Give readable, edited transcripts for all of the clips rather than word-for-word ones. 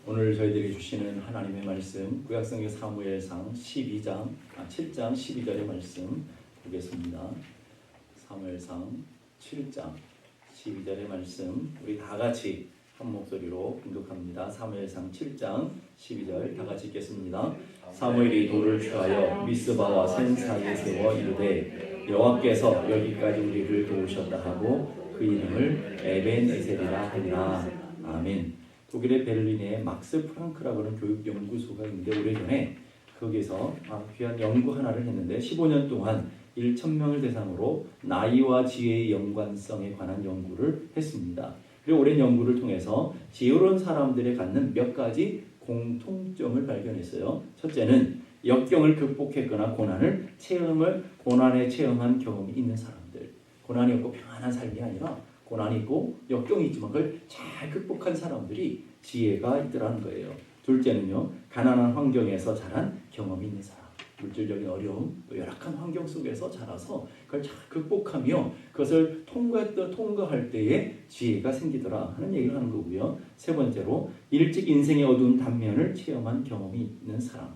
오늘 저희들이 주시는 하나님의 말씀 구약성경 사무엘상 7장 12절의 말씀 보겠습니다. 사무엘상 7장 12절의 말씀 우리 다 같이 한 목소리로 공독합니다. 사무엘상 7장 12절 다 같이 읽겠습니다. 사무엘이 돌을 취하여 미스바와 센 사이에 세워 이르되 여호와께서 여기까지 우리를 도우셨다 하고 그 이름을 에벤에셀이라 하니라. 아멘. 독일의 베를린에 막스 프랑크라고 하는 교육연구소가 있는데 오래전에 거기서 귀한 연구 하나를 했는데 15년 동안 1,000명을 대상으로 나이와 지혜의 연관성에 관한 연구를 했습니다. 그리고 오랜 연구를 통해서 지혜로운 사람들이 갖는 몇 가지 공통점을 발견했어요. 첫째는 역경을 극복했거나 고난에 체험한 경험이 있는 사람들. 고난이 없고 평안한 삶이 아니라 고난이 있고 역경이 있지만 그걸 잘 극복한 사람들이 지혜가 있더라는 거예요. 둘째는요, 가난한 환경에서 자란 경험이 있는 사람. 물질적인 어려움, 또 열악한 환경 속에서 자라서 그걸 잘 극복하며 그것을 통과할 때에 지혜가 생기더라 하는 얘기를 하는 거고요. 세 번째로 일찍 인생의 어두운 단면을 체험한 경험이 있는 사람.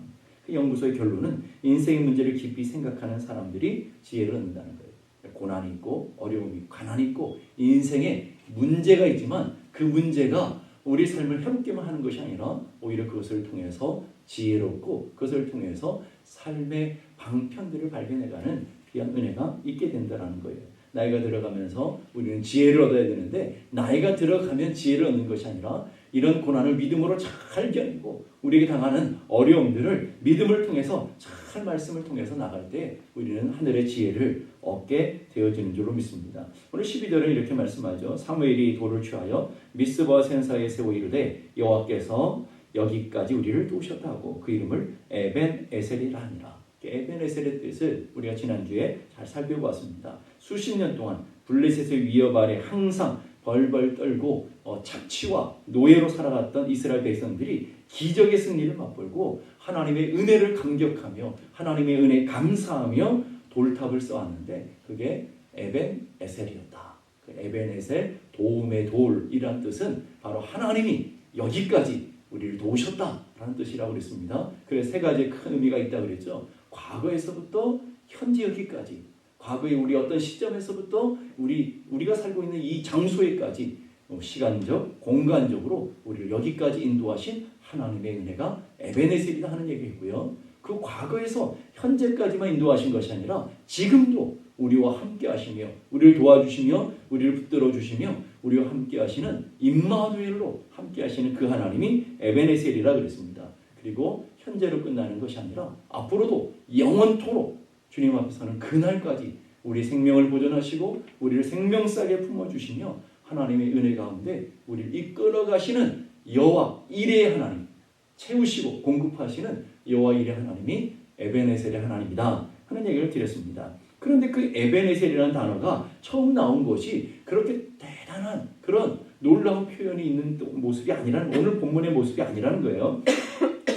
그 연구소의 결론은 인생의 문제를 깊이 생각하는 사람들이 지혜를 얻는다는 거예요. 고난이 있고 어려움이 있고 가난이 있고 인생에 문제가 있지만 그 문제가 우리 삶을 해롭게만 하는 것이 아니라 오히려 그것을 통해서 지혜롭고 그것을 통해서 삶의 방편들을 발견해가는 귀한 은혜가 있게 된다는 거예요. 나이가 들어가면서 우리는 지혜를 얻어야 되는데 나이가 들어가면 지혜를 얻는 것이 아니라 이런 고난을 믿음으로 잘 견디고 우리에게 당하는 어려움들을 믿음을 통해서 잘 말씀을 통해서 나갈 때 우리는 하늘의 지혜를 얻게 되어지는 줄로 믿습니다. 오늘 12절은 이렇게 말씀하죠. 사무엘이 돌을 취하여 미스바와 센 사이에 세워 이르되 여호와께서 여기까지 우리를 도우셨다 하고 그 이름을 에벤에셀이라 하니라. 에벤에셀의 뜻을 우리가 지난주에 잘 살펴보았습니다. 수십 년 동안 블레셋의 위협 아래 항상 벌벌 떨고 착취와 노예로 살아갔던 이스라엘 백성들이 기적의 승리를 맛보고 하나님의 은혜를 감격하며 하나님의 은혜에 감사하며 돌탑을 쌓았는데 그게 에벤에셀이었다. 그 에벤에셀, 도움의 돌이란 뜻은 바로 하나님이 여기까지 우리를 도우셨다라는 뜻이라고 그랬습니다. 그래서 세 가지의 큰 의미가 있다고 그랬죠. 과거에서부터 현재 여기까지, 과거의 우리 어떤 시점에서부터 우리가 살고 있는 이 장소에까지 시간적, 공간적으로 우리를 여기까지 인도하신 하나님의 은혜가 에벤에셀이다 하는 얘기이고요. 그 과거에서 현재까지만 인도하신 것이 아니라 지금도 우리와 함께 하시며 우리를 도와주시며 우리를 붙들어 주시며 우리와 함께 하시는 임마누엘로 함께 하시는 그 하나님이 에벤에셀이라 그랬습니다. 그리고 현재로 끝나는 것이 아니라 앞으로도 영원토록 주님 앞에 서는 그날까지 우리 생명을 보존하시고 우리를 생명싸게 품어주시며 하나님의 은혜 가운데 우리를 이끌어 가시는 여호와 이레의 하나님, 채우시고 공급하시는 여호와 이레의 하나님이 에벤에셀의 하나님이다 하는 얘기를 드렸습니다. 그런데 그 에벤에셀이라는 단어가 처음 나온 것이 그렇게 대단한 그런 놀라운 표현이 있는 모습이 아니라는, 오늘 본문의 모습이 아니라는 거예요.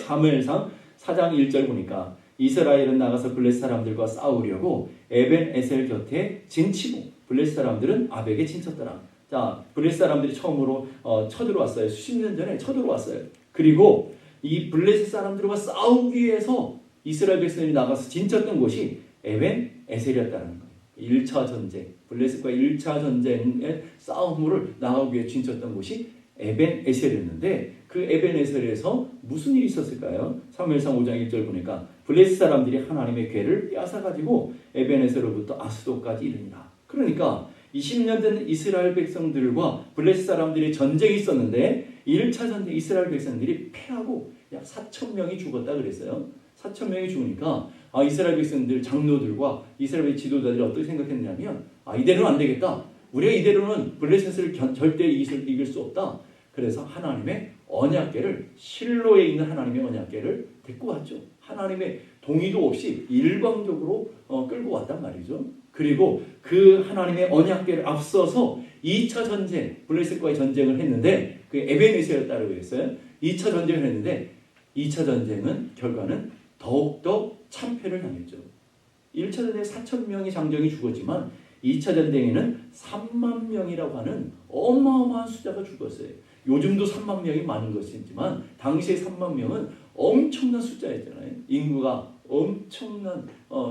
사무엘상 4장 1절 보니까 이스라엘은 나가서 블레셋 사람들과 싸우려고 에벤에셀 곁에 진치고 블레셋 사람들은 아벡에 진쳤더라. 자, 블레셋 사람들이 처음으로 쳐들어왔어요. 수십 년 전에 쳐들어왔어요. 그리고 이 블레셋 사람들과 싸우기 위해서 이스라엘 백성들이 나가서 진쳤던 곳이 에벤에셀이었다는 거예요. 1차 전쟁, 블레셋과 1차 전쟁의 싸움을 나가기 위해 진쳤던 곳이 에벤에셀이었는데 그 에벤에셀에서 무슨 일이 있었을까요? 사무엘상 5장 1절 보니까 블레셋 사람들이 하나님의 궤를 빼앗아가지고 에벤에셀로부터 아스돗까지 이르니라. 그러니까 20년 된 이스라엘 백성들과 블레셋 사람들의 전쟁이 있었는데 1차 전쟁 이스라엘 백성들이 패하고 약 4,000명이 죽었다 그랬어요. 4,000명이 죽으니까 이스라엘 백성들 장로들과 이스라엘 지도자들이 어떻게 생각했냐면 이대로는 안 되겠다. 우리가 이대로는 블레셋을 절대 이길 수 없다. 그래서 하나님의 언약궤를, 실로에 있는 하나님의 언약궤를 데리고 왔죠. 하나님의 동의도 없이 일방적으로 끌고 왔단 말이죠. 그리고 그 하나님의 언약궤를 앞서서 2차 전쟁, 블레셋과의 전쟁을 했는데 그 에벤에셀이었다고 했어요. 2차 전쟁을 했는데 2차 전쟁은 결과는 더욱더 참패를 당했죠. 1차 전쟁에 4,000명의 장정이 죽었지만 2차 전쟁에는 3만 명이라고 하는 어마어마한 숫자가 죽었어요. 요즘도 3만 명이 많은 것이지만 당시에 3만 명은 엄청난 숫자였잖아요. 인구가 엄청난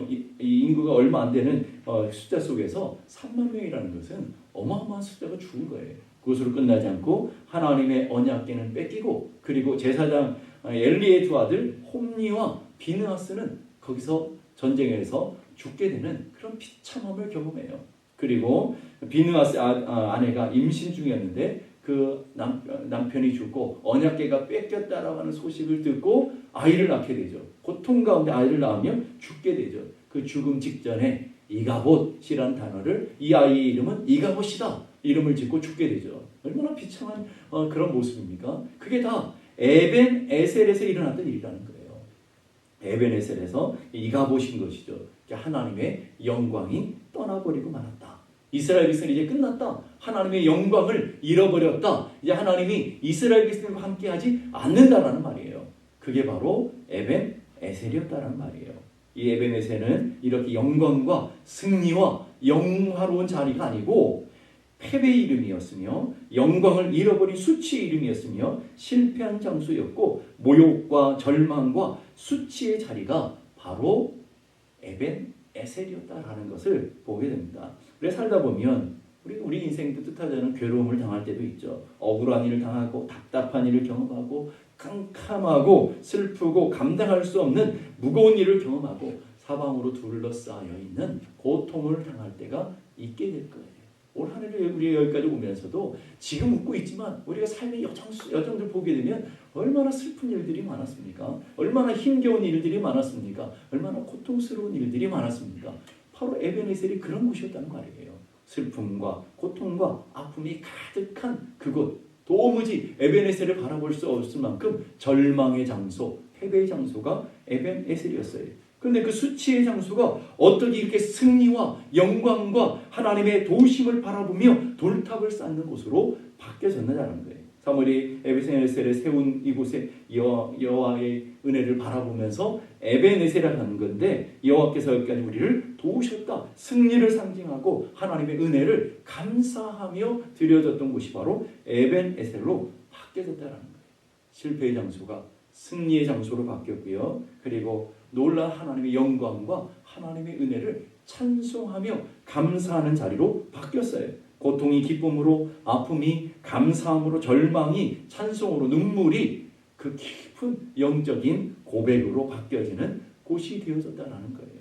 이 인구가 얼마 안 되는 숫자 속에서 3만 명이라는 것은 어마어마한 숫자가 죽은 거예요. 그것으로 끝나지 않고 하나님의 언약궤는 뺏기고 그리고 제사장 엘리의 두 아들 홈니와 비느하스는 거기서 전쟁에서 죽게 되는 그런 비참함을 경험해요. 그리고 비느하스 아내가 임신 중이었는데 그 남편이 죽고 언약궤가 뺏겼다라고 하는 소식을 듣고 아이를 낳게 되죠. 고통 가운데 아이를 낳으면 죽게 되죠. 그 죽음 직전에 이가봇이라는 단어를 이 아이의 이름은 이가봇이다. 이름을 짓고 죽게 되죠. 얼마나 비참한 그런 모습입니까? 그게 다 에벤 에셀에서 일어났던 일이라는 거예요. 에벤 에셀에서 이가봇인 것이죠. 하나님의 영광이 떠나버리고 말았다. 이스라엘 백성은 이제 끝났다. 하나님의 영광을 잃어버렸다. 이제 하나님이 이스라엘 백성과 함께하지 않는다라는 말이에요. 그게 바로 에벤 에셀이었다라는 말이에요. 이 에벤 에셀은 이렇게 영광과 승리와 영화로운 자리가 아니고 패배의 이름이었으며 영광을 잃어버린 수치의 이름이었으며 실패한 장소였고 모욕과 절망과 수치의 자리가 바로 에벤 에셀이었다라는 것을 보게 됩니다. 그래서 살다 보면 우리 인생도 뜻하지 않은 괴로움을 당할 때도 있죠. 억울한 일을 당하고 답답한 일을 경험하고 캄캄하고 슬프고 감당할 수 없는 무거운 일을 경험하고 사방으로 둘러싸여 있는 고통을 당할 때가 있게 될 거예요. 올 한 해를 우리 여기까지 오면서도 지금 웃고 있지만 우리가 삶의 여정들 보게 되면 얼마나 슬픈 일들이 많았습니까? 얼마나 힘겨운 일들이 많았습니까? 얼마나 고통스러운 일들이 많았습니까? 바로 에벤에셀이 그런 곳이었다는 말이에요. 슬픔과 고통과 아픔이 가득한 그곳, 도무지 에벤에셀을 바라볼 수 없을 만큼 절망의 장소, 패배의 장소가 에벤에셀이었어요. 그런데 그 수치의 장소가 어떻게 이렇게 승리와 영광과 하나님의 도우심을 바라보며 돌탑을 쌓는 곳으로 바뀌어졌느냐는 거예요. 사무엘이 에벤에셀에 세운 이곳에 여호와의 은혜를 바라보면서 에벤에셀이라는 건데 여호와께서 여기까지 우리를 도우셨다. 승리를 상징하고 하나님의 은혜를 감사하며 드려졌던 곳이 바로 에벤에셀로 바뀌어졌다는 거예요. 실패의 장소가 승리의 장소로 바뀌었고요. 그리고 놀라운 하나님의 영광과 하나님의 은혜를 찬송하며 감사하는 자리로 바뀌었어요. 고통이 기쁨으로, 아픔이 감사함으로, 절망이 찬송으로, 눈물이 그 깊은 영적인 고백으로 바뀌어지는 곳이 되어졌다는 거예요.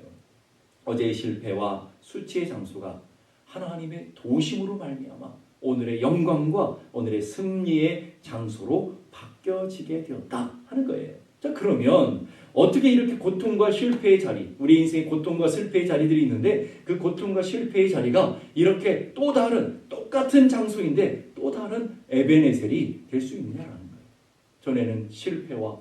어제의 실패와 수치의 장소가 하나님의 도심으로 말미암아 오늘의 영광과 오늘의 승리의 장소로 바뀌어지게 되었다 하는 거예요. 자, 그러면 어떻게 이렇게 고통과 실패의 자리, 우리 인생의 고통과 실패의 자리들이 있는데 그 고통과 실패의 자리가 이렇게 또 다른 똑같은 장소인데 또 다른 에벤에셀이 될 수 있느냐라는 거예요. 전에는 실패와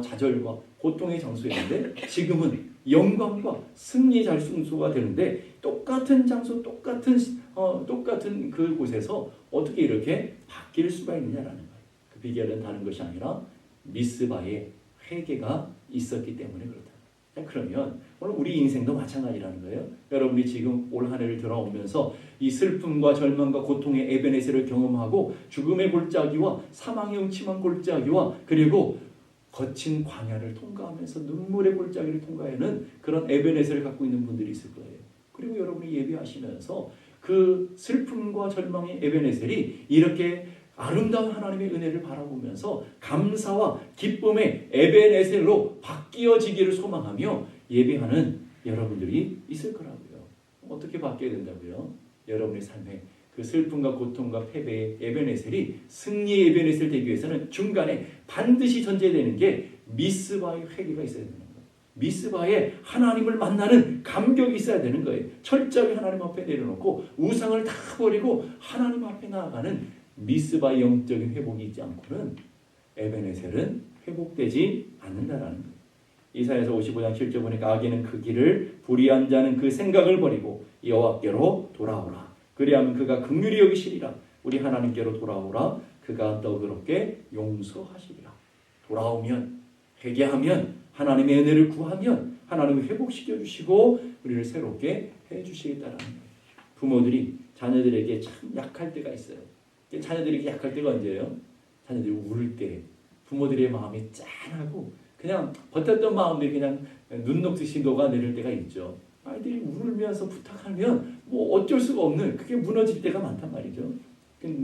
좌절과 고통의 장소였는데 지금은 영광과 승리의 장소가 되는데 똑같은 장소, 똑같은 그 곳에서 어떻게 이렇게 바뀔 수가 있느냐라는 거예요. 그 비결은 다른 것이 아니라 미스바의 회개가 있었기 때문에 그렇다. 그러면 오늘 우리 인생도 마찬가지라는 거예요. 여러분이 지금 올 한 해를 들어오면서 이 슬픔과 절망과 고통의 에벤에셀을 경험하고 죽음의 골짜기와 사망의 음침한 골짜기와 그리고 거친 광야를 통과하면서 눈물의 골짜기를 통과하는 그런 에벤에셀을 갖고 있는 분들이 있을 거예요. 그리고 여러분이 예배하시면서 그 슬픔과 절망의 에벤에셀이 이렇게 아름다운 하나님의 은혜를 바라보면서 감사와 기쁨의 에벤에셀로 바뀌어지기를 소망하며 예배하는 여러분들이 있을 거라고요. 어떻게 바뀌어야 된다고요? 여러분의 삶에 그 슬픔과 고통과 패배의 에벤에셀이 승리의 에벤에셀 되기 위해서는 중간에 반드시 존재되는 게 미스바의 회개가 있어야 되는 거예요. 미스바에 하나님을 만나는 감격이 있어야 되는 거예요. 철저히 하나님 앞에 내려놓고 우상을 다 버리고 하나님 앞에 나아가는 미스바의 영적인 회복이 있지 않고는 에벤에셀은 회복되지 않는다라는 거예요. 이사야서 55장 7절 보니까 악인은 그 길을 불의한 자는 그 생각을 버리고 여호와께로 돌아오라. 그리하면 그가 긍휼히 여기시리라. 우리 하나님께로 돌아오라. 그가 너그럽게 용서하시리라. 돌아오면 회개하면 하나님의 은혜를 구하면 하나님을 회복시켜 주시고 우리를 새롭게 해주시겠다라는 거예요. 부모들이 자녀들에게 참 약할 때가 있어요. 자녀들에게 약할 때가 언제예요? 자녀들이 울을 때 부모들의 마음이 짠하고 그냥 버텼던 마음들이 그냥 눈 녹듯이 녹아내릴 때가 있죠. 아이들이 울면서 부탁하면 뭐 어쩔 수가 없는 그게 무너질 때가 많단 말이죠.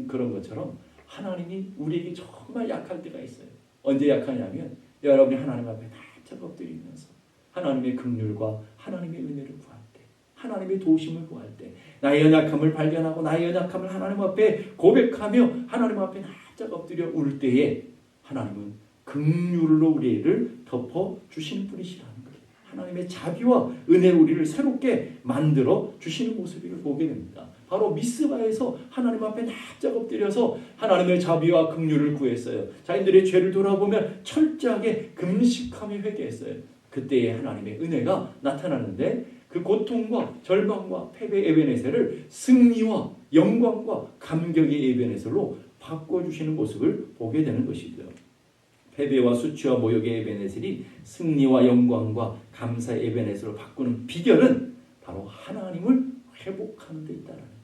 그런 것처럼 하나님이 우리에게 정말 약할 때가 있어요. 언제 약하냐면 여러분이 하나님 앞에 납작 엎드리면서 하나님의 긍휼과 하나님의 은혜를 구할 때, 하나님의 도우심을 구할 때, 나의 연약함을 발견하고 나의 연약함을 하나님 앞에 고백하며 하나님 앞에 납작 엎드려 울 때에 하나님은 긍휼로 우리를 덮어주시는 분이시라는 거예요. 하나님의 자비와 은혜로 우리를 새롭게 만들어 주시는 모습을 보게 됩니다. 바로 미스바에서 하나님 앞에 납작 엎드려서 하나님의 자비와 긍휼을 구했어요. 자신들의 죄를 돌아보면 철저하게 금식하며 회개했어요. 그때에 하나님의 은혜가 나타나는데 그 고통과 절망과 패배의 에베네셀을 승리와 영광과 감격의 에베네셀로 바꿔주시는 모습을 보게 되는 것이죠. 패배와 수치와 모욕의 에베네셀이 승리와 영광과 감사의 에베네셀로 바꾸는 비결은 바로 하나님을 회복하는 데 있다는 거예요.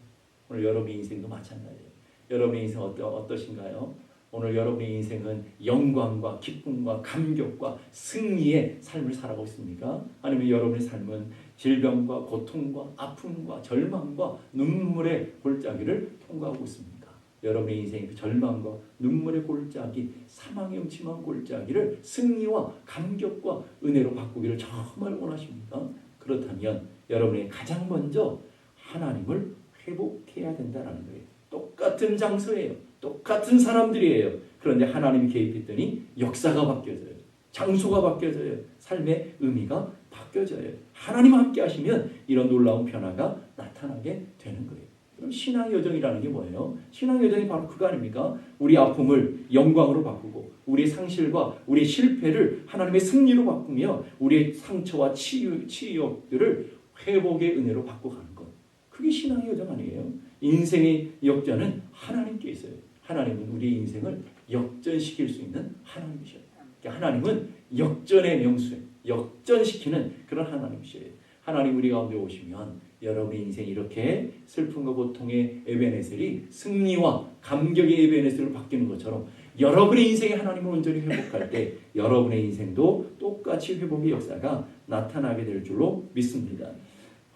오늘 여러분의 인생도 마찬가지예요. 여러분의 인생 어떠신가요? 오늘 여러분의 인생은 영광과 기쁨과 감격과 승리의 삶을 살아가고 있습니까? 아니면 여러분의 삶은 질병과 고통과 아픔과 절망과 눈물의 골짜기를 통과하고 있습니까? 여러분의 인생의 그 절망과 눈물의 골짜기, 사망의 음침한 골짜기를 승리와 감격과 은혜로 바꾸기를 정말 원하십니까? 그렇다면 여러분이 가장 먼저 하나님을 회복해야 된다는 거예요. 똑같은 장소예요. 똑같은 사람들이에요. 그런데 하나님이 개입했더니 역사가 바뀌어져요. 장소가 바뀌어져요. 삶의 의미가 바뀌어져요. 하나님 함께 하시면 이런 놀라운 변화가 나타나게 되는 거예요. 그럼 신앙의 여정이라는 게 뭐예요? 신앙의 여정이 바로 그거 아닙니까? 우리 아픔을 영광으로 바꾸고 우리의 상실과 우리의 실패를 하나님의 승리로 바꾸며 우리의 상처와 치유들을 회복의 은혜로 바꿔가는 것. 그게 신앙의 여정 아니에요? 인생의 역전은 하나님께 있어요. 하나님은 우리 인생을 역전시킬 수 있는 하나님이셔요. 그러니까 하나님은 역전의 명수예요. 역전시키는 그런 하나님이셔요. 하나님 우리 가운데 오시면 여러분의 인생이 이렇게 슬픔과 고통의 에베네셀이 승리와 감격의 에베네셀로 바뀌는 것처럼 여러분의 인생에 하나님을 온전히 회복할 때 여러분의 인생도 똑같이 회복의 역사가 나타나게 될 줄로 믿습니다.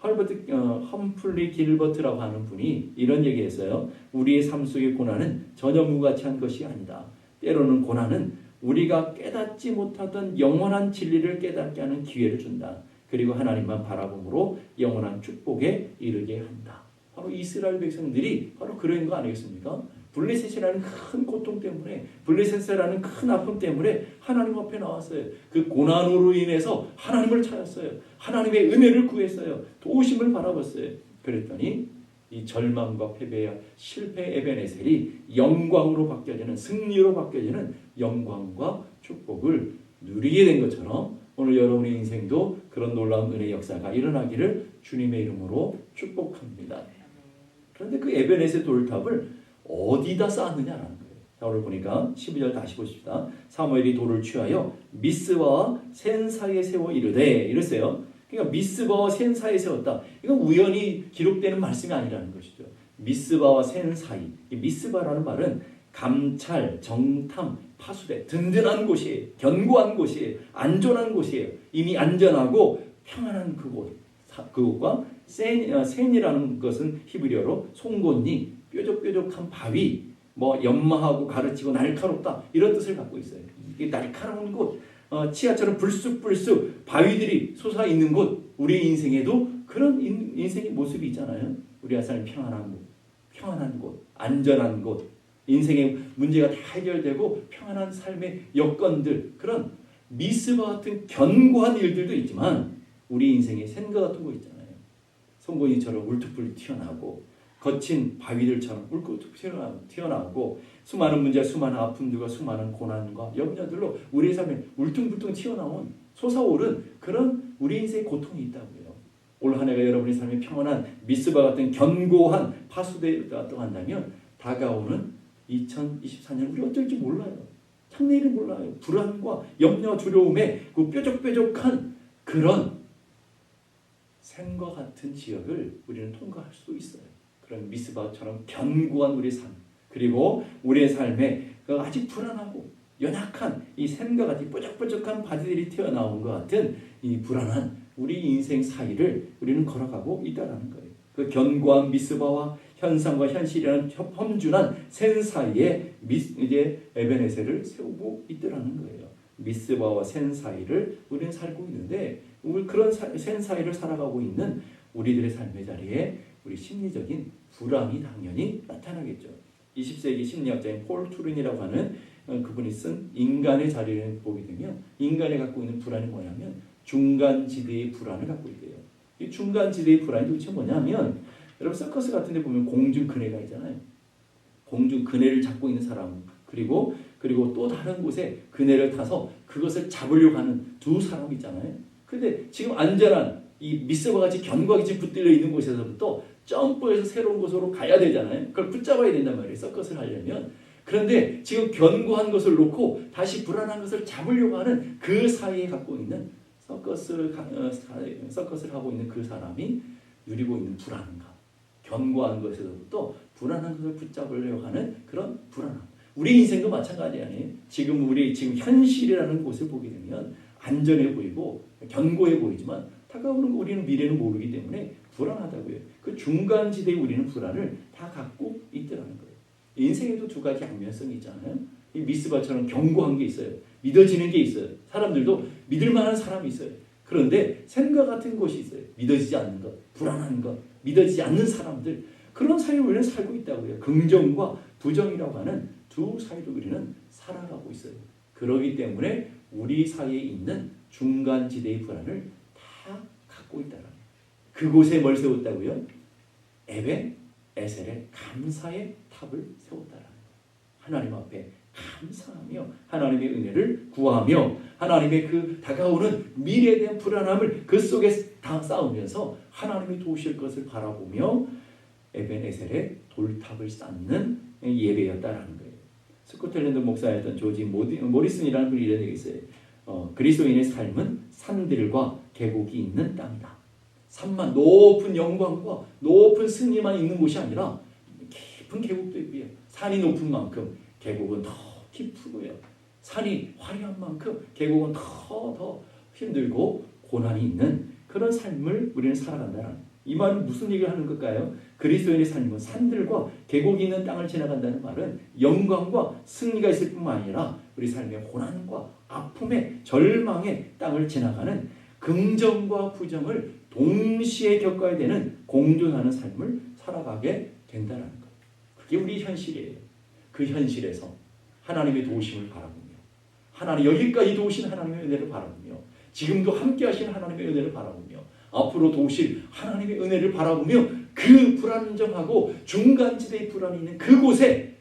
험플리 길버트라고 하는 분이 이런 얘기했어요. 우리의 삶 속의 고난은 전혀 무가치한 것이 아니다. 때로는 고난은 우리가 깨닫지 못하던 영원한 진리를 깨닫게 하는 기회를 준다. 그리고 하나님만 바라봄으로 영원한 축복에 이르게 한다. 바로 이스라엘 백성들이 바로 그런 거 아니겠습니까? 블레셋이라는 큰 고통 때문에, 블레셋이라는 큰 아픔 때문에 하나님 앞에 나왔어요. 그 고난으로 인해서 하나님을 찾았어요. 하나님의 은혜를 구했어요. 도우심을 바라봤어요. 그랬더니 이 절망과 패배와 실패 에베네셀이 영광으로 바뀌어지는, 승리로 바뀌어지는 영광과 축복을 누리게 된 것처럼 오늘 여러분의 인생도 그런 놀라운 은혜의 역사가 일어나기를 주님의 이름으로 축복합니다. 그런데 그 에베네셀 돌탑을 어디다 쌓았느냐라는 거예요. 자, 오늘 보니까 12절 다시 보십시다. 사무엘이 돌을 취하여 미스바와 센 사이에 세워 이르되 이랬어요. 그러니까 미스바와 센 사이에 세웠다. 이건 우연히 기록되는 말씀이 아니라는 것이죠. 미스바와 센 사이. 이 미스바라는 말은 감찰, 정탐, 파수대, 든든한 곳이에요. 견고한 곳이에요. 안전한 곳이에요. 이미 안전하고 평안한 그곳. 그곳과 센이라는 것은 히브리어로 송곳니, 뾰족뾰족한 바위, 뭐 연마하고 가르치고 날카롭다 이런 뜻을 갖고 있어요. 이게 날카로운 곳, 치아처럼 불쑥불쑥 바위들이 솟아 있는 곳. 우리 인생에도 그런 인생의 모습이 있잖아요. 우리가 사는 평안한 곳, 안전한 곳, 인생의 문제가 다 해결되고 평안한 삶의 여건들, 그런 미스바 같은 견고한 일들도 있지만 우리 인생에 샌과 같은 거 있잖아요. 송곳니처럼 울퉁불퉁 튀어나오고 거친 바위들처럼 울퉁불퉁 튀어나오고 수많은 문제, 수많은 아픔들과 수많은 고난과 염려들로 우리의 삶에 울퉁불퉁 튀어나온 솟아오른 그런 우리 인생의 고통이 있다고요. 올 한 해가 여러분의 삶에 평온한 미스바 같은 견고한 파수대였다고 한다면 다가오는 2024년 우리 어쩔지 몰라요. 장래일을 몰라요. 불안과 염려, 두려움에 그 뾰족뾰족한 그런 샘과 같은 지역을 우리는 통과할 수 있어요. 그런 미스바처럼 견고한 우리의 삶, 그리고 우리의 삶에 아직 불안하고 연약한 이 샘과 같이 뾰족뾰족한 바디들이 튀어나온 것 같은 이 불안한 우리 인생 사이를 우리는 걸어가고 있다는 거예요. 그 견고한 미스바와 현상과 현실이라는 험준한 센 사이에 이제 에베네셀을 세우고 있더라는 거예요. 미스바와 센 사이를 우리는 살고 있는데 우리 그런 센 사이를 살아가고 있는 우리들의 삶의 자리에 우리 심리적인 불안이 당연히 나타나겠죠. 20세기 심리학자인 폴 투른이라고 하는 그분이 쓴 인간의 자리를 보게 되면 인간이 갖고 있는 불안이 뭐냐면 중간지대의 불안을 갖고 있대요. 이 중간지대의 불안이 도대체 뭐냐면 여러분 서커스 같은 데 보면 공중근해가 있잖아요. 공중근해를 잡고 있는 사람 그리고 또 다른 곳에 그네를 타서 그것을 잡으려고 하는 두 사람이 있잖아요. 근데 지금 안전한 이 미스와 같이 견고하게 지금 붙들려 있는 곳에서부터 점프해서 새로운 곳으로 가야 되잖아요. 그걸 붙잡아야 된단 말이에요. 서커스를 하려면. 그런데 지금 견고한 것을 놓고 다시 불안한 것을 잡으려고 하는 그 사이에 갖고 있는 서커스를 하고 있는 그 사람이 누리고 있는 불안감. 견고한 것에서부터 불안한 것을 붙잡으려고 하는 그런 불안함. 우리 인생도 마찬가지 아니에요. 지금 현실이라는 곳을 보게 되면 안전해 보이고 견고해 보이지만 다가오는 우리는 미래는 모르기 때문에 불안하다고요. 그 중간지대에 우리는 불안을 다 갖고 있더라는 거예요. 인생에도 두 가지 양면성이 있잖아요. 이 미스바처럼 견고한 게 있어요. 믿어지는 게 있어요. 사람들도 믿을 만한 사람이 있어요. 그런데 샘과 같은 곳이 있어요. 믿어지지 않는 것, 불안한 것, 믿어지지 않는 사람들. 그런 사이에 우리는 살고 있다고요. 긍정과 부정이라고 하는 두 사이로 우리는 살아가고 있어요. 그러기 때문에 우리 사이에 있는 중간지대의 불안을 다 갖고 있다는 거예요. 그곳에 뭘 세웠다고요? 에벤 에셀의 감사의 탑을 세웠다는 거예요. 하나님 앞에 감사하며 하나님의 은혜를 구하며 하나님의 그 다가오는 미래에 대한 불안함을 그 속에 다 쌓으면서 하나님이 도우실 것을 바라보며 에벤에셀의 돌탑을 쌓는 예배였다라는 거예요. 스코틀랜드 목사였던 조지 모리슨이라는 분이 이런 얘기 있어요. 그리스도인의 삶은 산들과 계곡이 있는 땅이다. 산만 높은 영광과 높은 승리만 있는 곳이 아니라 깊은 계곡도 있고요. 산이 높은 만큼 계곡은 더 깊고요. 산이 화려한 만큼 계곡은 더 힘들고 고난이 있는 그런 삶을 우리는 살아간다는 이 말은 무슨 얘기를 하는 걸까요? 그리스도인의 삶은 산들과 계곡이 있는 땅을 지나간다는 말은 영광과 승리가 있을 뿐만 아니라 우리 삶의 고난과 아픔의 절망의 땅을 지나가는 긍정과 부정을 동시에 겪어야 되는 공존하는 삶을 살아가게 된다는 것. 그게 우리 현실이에요. 그 현실에서 하나님의 도우심을 바라보며 여기까지 도우신 하나님의 은혜를 바라보며 지금도 함께 하신 하나님의 은혜를 바라보며 앞으로 도우실 하나님의 은혜를 바라보며 그 불안정하고 중간지대의 불안이 있는 그곳에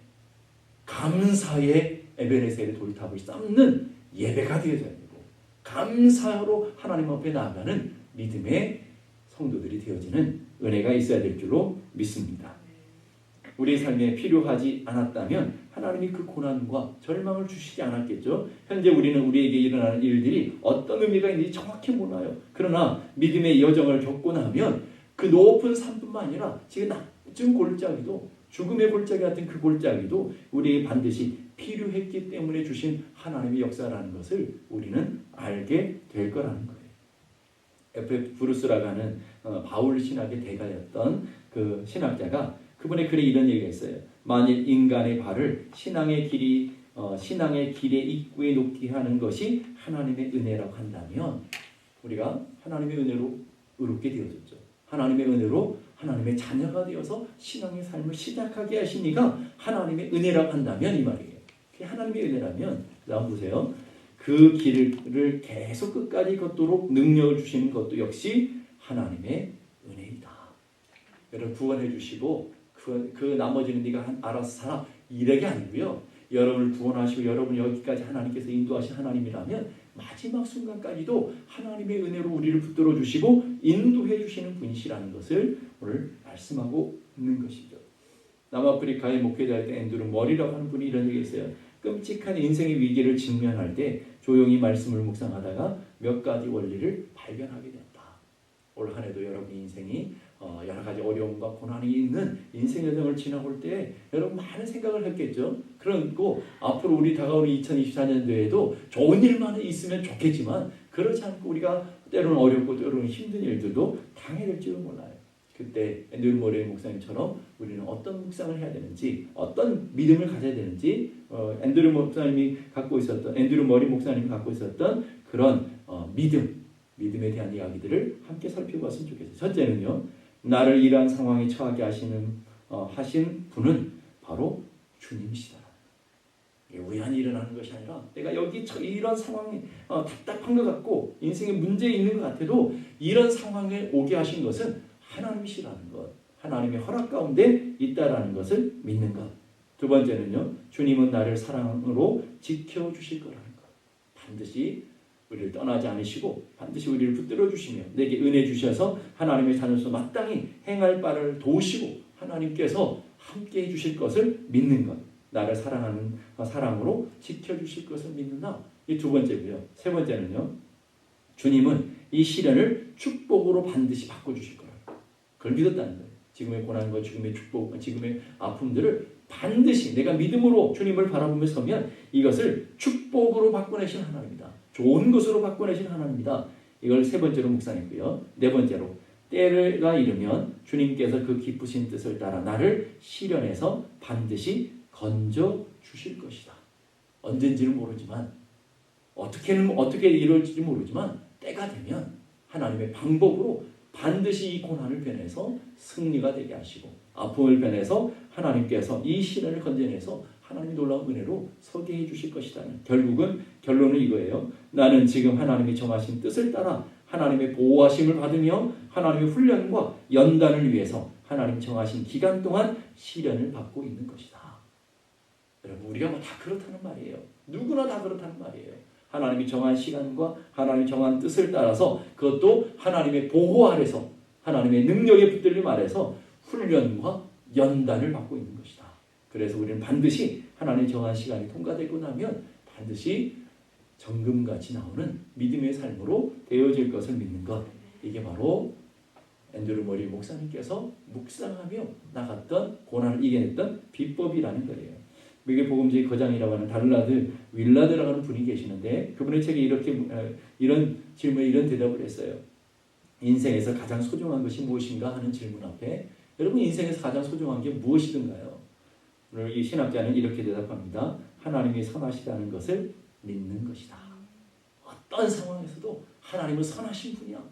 감사의 에베네셀의 돌탑을 쌓는 예배가 되어져야 되고 감사로 하나님 앞에 나아가는 믿음의 성도들이 되어지는 은혜가 있어야 될 줄로 믿습니다. 우리의 삶에 필요하지 않았다면 하나님이 그 고난과 절망을 주시지 않았겠죠. 현재 우리는 우리에게 일어나는 일들이 어떤 의미가 있는지 정확히 몰라요. 그러나 믿음의 여정을 겪고 나면 그 높은 산뿐만 아니라 지금 낮은 골짜기도 죽음의 골짜기 같은 그 골짜기도 우리에게 반드시 필요했기 때문에 주신 하나님의 역사라는 것을 우리는 알게 될 거라는 거예요. F.F. 브루스라고 하는 바울 신학의 대가였던 그 신학자가 그분의 글에 이런 얘기가 있어요. 만일 인간의 발을 신앙의 길의 입구에 놓게 하는 것이 하나님의 은혜라고 한다면 우리가 하나님의 은혜로 의롭게 되어졌죠. 하나님의 은혜로 하나님의 자녀가 되어서 신앙의 삶을 시작하게 하신 이가 하나님의 은혜라고 한다면 이 말이에요. 그게 하나님의 은혜라면 다음 보세요. 그 길을 계속 끝까지 걷도록 능력을 주시는 것도 역시 하나님의 은혜이다. 여러분 구원해 주시고 그 나머지는 네가 알아서 살아 이런 게 아니고요. 여러분을 구원하시고 여러분 여기까지 하나님께서 인도하신 하나님이라면 마지막 순간까지도 하나님의 은혜로 우리를 붙들어 주시고 인도해 주시는 분이시라는 것을 오늘 말씀하고 있는 것이죠. 남아프리카의 목회자일 때 앤드루 머리라고 하는 분이 이런 얘기 했어요. 끔찍한 인생의 위기를 직면할 때 조용히 말씀을 묵상하다가 몇 가지 원리를 발견하게 되었다. 올 한 해도 여러분의 인생이 여러 가지 어려움과 고난이 있는 인생 여정을 지나고 올 때 여러분 많은 생각을 했겠죠. 그리고 앞으로 우리 다가오는 2024년도에도 좋은 일만 있으면 좋겠지만 그렇지 않고 우리가 때로는 어렵고 때로는 힘든 일들도 당해야 될지도 몰라요. 그때 앤드류 모레이 목사님처럼 우리는 어떤 묵상을 해야 되는지, 어떤 믿음을 가져야 되는지, 앤드류 목사님이 갖고 있었던, 앤드류 머리 목사님이 갖고 있었던 그런 믿음에 대한 이야기들을 함께 살펴봤으면 좋겠어요. 첫째는요, 나를 이러한 상황에 처하게 하신 분은 바로 주님이시다. 우연히 일어나는 것이 아니라 내가 여기 이런 상황이 답답한 것 같고 인생에 문제 있는 것 같아도 이런 상황에 오게 하신 것은 하나님이시라는 것, 하나님의 허락 가운데 있다라는 것을 믿는 것. 두 번째는요, 주님은 나를 사랑으로 지켜주실 거라는 것. 반드시 우리를 떠나지 않으시고 반드시 우리를 붙들어 주시며 내게 은혜 주셔서 하나님의 자녀로서 마땅히 행할 바를 도우시고 하나님께서 함께 해주실 것을 믿는 것. 나를 사랑하는 사랑으로 지켜주실 것을 믿는다. 이 두 번째고요. 세 번째는요, 주님은 이 시련을 축복으로 반드시 바꿔주실 거예요. 그걸 믿었다는 거예요. 지금의 고난과 지금의 축복, 지금의 아픔들을 반드시 내가 믿음으로 주님을 바라보며 서면 이것을 축복으로 바꿔내신 하나님이다. 좋은 것으로 바꿔내신 하나님이다. 이걸 세 번째로 묵상했고요. 네 번째로 때가 이르면 주님께서 그 기쁘신 뜻을 따라 나를 시련에서 반드시 건져 주실 것이다. 언젠지는 모르지만 어떻게 이룰지 모르지만 때가 되면 하나님의 방법으로 반드시 이 고난을 변해서 승리가 되게 하시고 아픔을 변해서 하나님께서 이 시련을 건져내서 하나님의 놀라운 은혜로 서게 해주실 것이다. 결국은 결론은 이거예요. 나는 지금 하나님이 정하신 뜻을 따라 하나님의 보호하심을 받으며 하나님의 훈련과 연단을 위해서 하나님 정하신 기간 동안 시련을 받고 있는 것이다. 여러분, 우리가 다 그렇다는 말이에요. 누구나 다 그렇다는 말이에요. 하나님이 정한 시간과 하나님이 정한 뜻을 따라서 그것도 하나님의 보호 아래서 하나님의 능력에 붙들림 아래서 훈련과 연단을 받고 있는 것이다. 그래서 우리는 반드시 하나님의 정한 시간이 통과되고 나면 반드시 정금같이 나오는 믿음의 삶으로 되어질 것을 믿는 것. 이게 바로 앤드류 머리 목사님께서 묵상하며 나갔던 고난을 이겨냈던 비법이라는 거예요. 미국의 복음주의 거장이라고 하는 달라드 윌라드라고 하는 분이 계시는데 그분의 책에 이런 질문에 이런 대답을 했어요. 인생에서 가장 소중한 것이 무엇인가 하는 질문 앞에 여러분 인생에서 가장 소중한 게 무엇이든가요? 오늘 이 신학자는 이렇게 대답합니다. 하나님이 선하시다는 것을 믿는 것이다. 어떤 상황에서도 하나님은 선하신 분이야.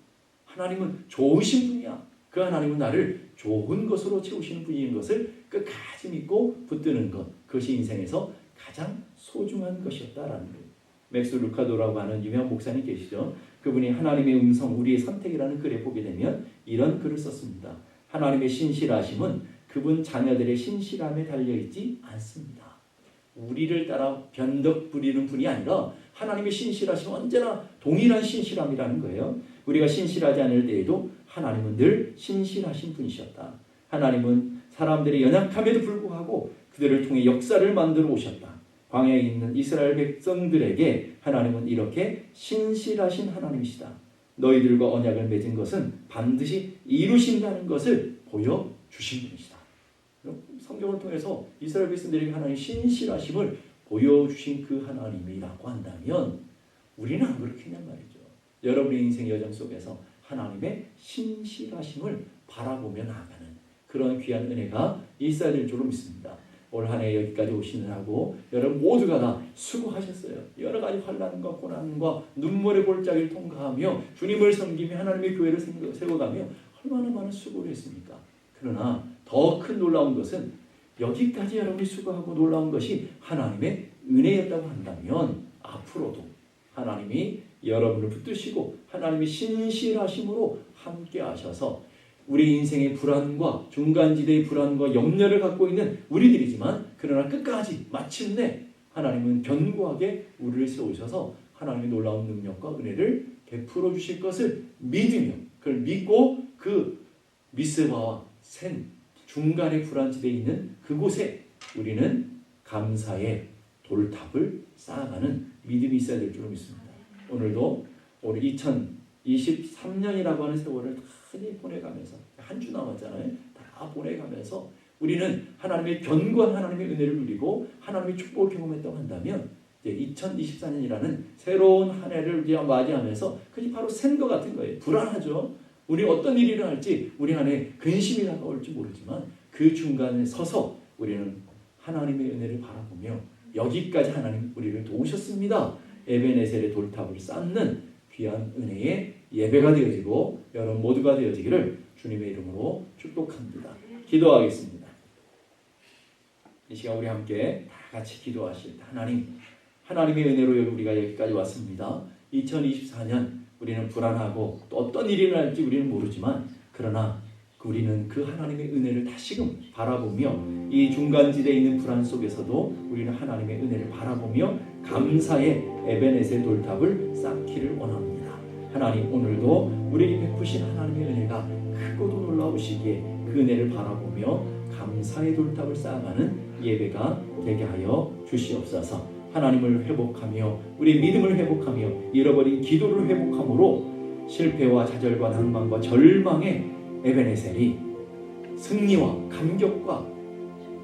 하나님은 좋으신 분이야. 그 하나님은 나를 좋은 것으로 채우시는 분인 것을 끝까지 믿고 붙드는 것. 그것이 인생에서 가장 소중한 것이었다라는 거예요. 맥스 루카도라고 하는 유명한 목사님 계시죠. 그분이 하나님의 음성, 우리의 선택이라는 글에 보게 되면 이런 글을 썼습니다. 하나님의 신실하심은 그분 자녀들의 신실함에 달려있지 않습니다. 우리를 따라 변덕 부리는 분이 아니라 하나님의 신실하심은 언제나 동일한 신실함이라는 거예요. 우리가 신실하지 않을 때에도 하나님은 늘 신실하신 분이셨다. 하나님은 사람들의 연약함에도 불구하고 그들을 통해 역사를 만들어 오셨다. 광야에 있는 이스라엘 백성들에게 하나님은 이렇게 신실하신 하나님이시다. 너희들과 언약을 맺은 것은 반드시 이루신다는 것을 보여주신 분이시다. 성경을 통해서 이스라엘 백성들에게 하나님의 신실하심을 보여주신 그 하나님이라고 한다면 우리는 안 그렇겠냔 말이죠. 여러분의 인생 여정 속에서 하나님의 신실하심을 바라보며 나아가는 그런 귀한 은혜가 있어야 될 줄로 믿습니다. 올 한 해 여기까지 오시느라고 여러분 모두가 다 수고하셨어요. 여러 가지 환난과 고난과 눈물의 골짜기를 통과하며 주님을 섬기며 하나님의 교회를 세워가며 얼마나 많은 수고를 했습니까? 그러나 더 큰 놀라운 것은 여기까지 여러분이 수고하고 놀라운 것이 하나님의 은혜였다고 한다면 앞으로도 하나님이 여러분을 붙드시고 하나님의 신실하심으로 함께 하셔서 우리 인생의 불안과 중간지대의 불안과 염려를 갖고 있는 우리들이지만 그러나 끝까지 마침내 하나님은 견고하게 우리를 세우셔서 하나님의 놀라운 능력과 은혜를 베풀어 주실 것을 믿으며 그걸 믿고 그 미스바와 센 중간의 불안지대에 있는 그곳에 우리는 감사의 돌탑을 쌓아가는 믿음이 있어야 될 줄로 믿습니다. 오늘도 오늘 2023년이라고 하는 세월을 많이 보내가면서 한 주 남았잖아요. 다 보내가면서 우리는 하나님의 견고한 하나님의 은혜를 누리고 하나님의 축복을 경험했다고 한다면 2024년이라는 새로운 한 해를 우리가 맞이하면서 그게 바로 생거 같은 거예요. 불안하죠. 우리 어떤 일이 일어날지 우리 안에 근심이 다가올지 모르지만 그 중간에 서서 우리는 하나님의 은혜를 바라보며 여기까지 하나님 우리를 도우셨습니다. 에베네셀의 돌탑을 쌓는 귀한 은혜의 예배가 되어지고 여러분 모두가 되어지기를 주님의 이름으로 축복합니다. 기도하겠습니다. 이 시간 우리 함께 다 같이 기도하실 때 하나님의 은혜로 우리가 여기까지 왔습니다. 2024년 우리는 불안하고 또 어떤 일이 일어날지 우리는 모르지만 그러나 우리는 그 하나님의 은혜를 다시금 바라보며 이 중간지대에 있는 불안 속에서도 우리는 하나님의 은혜를 바라보며 감사의 에베네셀 돌탑을 쌓기를 원합니다. 하나님 오늘도 우리에게 베푸신 하나님의 은혜가 크고도 놀라우시기에 그 은혜를 바라보며 감사의 돌탑을 쌓아가는 예배가 되게 하여 주시옵소서. 하나님을 회복하며 우리 믿음을 회복하며 잃어버린 기도를 회복함으로 실패와 좌절과 낭만과 절망의 에베네셀이 승리와 감격과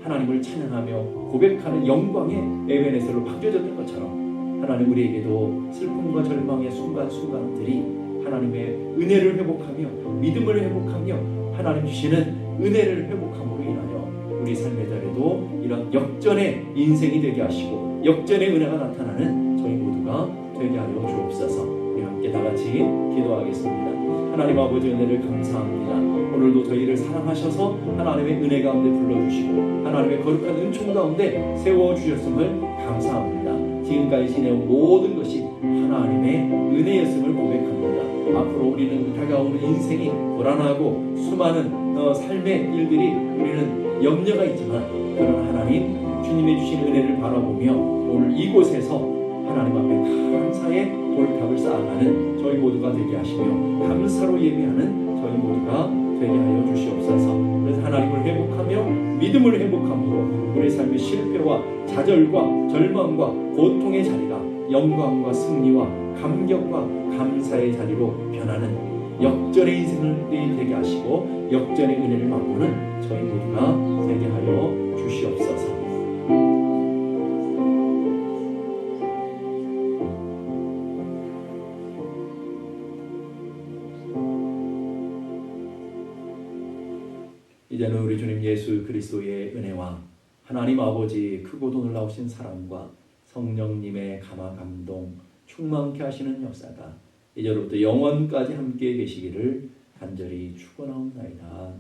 하나님을 찬양하며 고백하는 영광의 에베네셀로 바뀌어졌던 것처럼 하나님 우리에게도 슬픔과 절망의 순간순간들이 하나님의 은혜를 회복하며 믿음을 회복하며 하나님 주시는 은혜를 회복함으로 인하여 우리 삶의 자리도 이런 역전의 인생이 되게 하시고 역전의 은혜가 나타나는 저희 모두가 되게 하여 주옵소서. 우리 함께 다 같이 기도하겠습니다. 하나님 아버지 은혜를 감사합니다. 오늘도 저희를 사랑하셔서 하나님의 은혜 가운데 불러주시고 하나님의 거룩한 은총 가운데 세워주셨음을 감사합니다. 지금까지 지내온 모든 것이 하나님의 은혜였음을 고백합니다. 앞으로 우리는 다가오는 인생이 불안하고 수많은 삶의 일들이 우리는 염려가 있지만 그런 하나님 주님의 주신 은혜를 바라보며 오늘 이곳에서 하나님 앞에 감사의 돌탑을 쌓아가는 저희 모두가 되게 하시며 감사로 예배하는 저희 모두가 되게 하여 주시옵소서. 그래서 하나님을 회복하며 믿음을 회복함으로 우리 삶의 실패와 좌절과 절망과 고통의 자리가 영광과 승리와 감격과 감사의 자리로 변하는 역전의 인생을 되게 하시고 역전의 은혜를 맛보는 저희 모두가 되게 하여 주시옵소서. 이제는 우리 주님 예수 그리스도의 은혜와 하나님 아버지 크고도 놀라우신 사랑과 성령님의 감화 감동 충만케 하시는 역사가 이제로부터 영원까지 함께 계시기를 간절히 축원하옵나이다.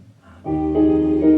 아멘.